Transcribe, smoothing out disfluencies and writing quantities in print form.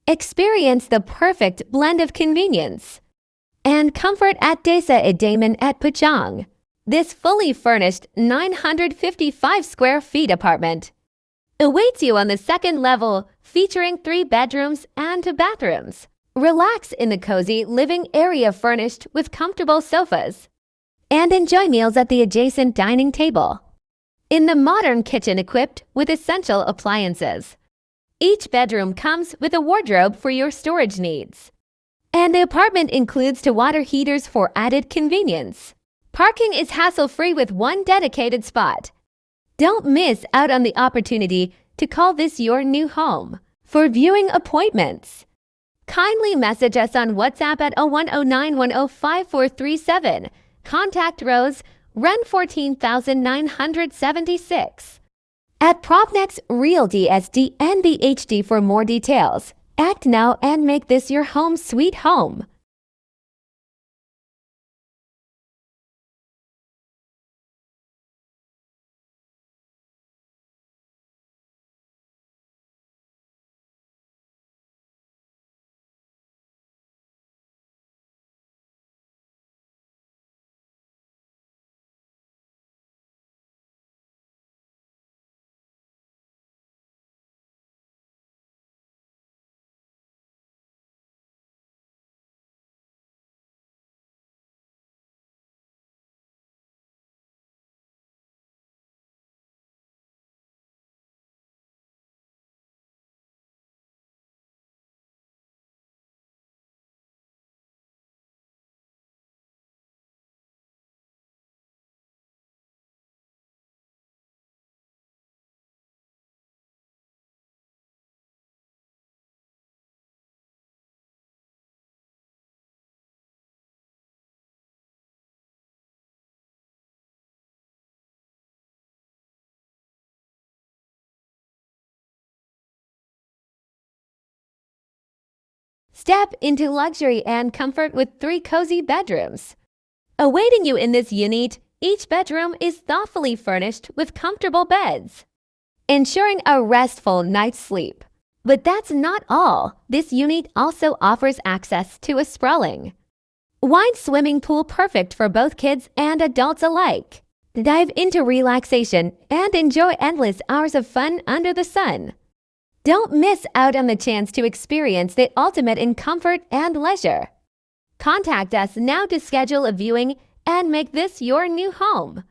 Experience the perfect blend of convenience and comfort at Desa Idaman at Puchong. This fully furnished 955 square feet apartment awaits you on the second level, featuring 3 bedrooms and 2 bathrooms. Relax in the cozy living area furnished with comfortable sofas and enjoy meals at the adjacent dining table in the modern kitchen equipped with essential appliances. Each bedroom comes with a wardrobe for your storage needs, and the apartment includes 2 water heaters for added convenience. Parking is hassle-free with 1 dedicated spot. Don't miss out on the opportunity to call this your new home. For viewing appointments, kindly message us on WhatsApp at 0109105437. Contact Rose, Ren 14976. At Propnex Realty SD NBHD for more details. Act now and make this your home sweet home. Step into luxury and comfort with 3 cozy bedrooms. Awaiting you in this unit, each bedroom is thoughtfully furnished with comfortable beds, ensuring a restful night's sleep. But that's not all. This unit also offers access to a sprawling, wide swimming pool perfect for both kids and adults alike. Dive into relaxation and enjoy endless hours of fun under the sun. Don't miss out on the chance to experience the ultimate in comfort and leisure. Contact us now to schedule a viewing and make this your new home.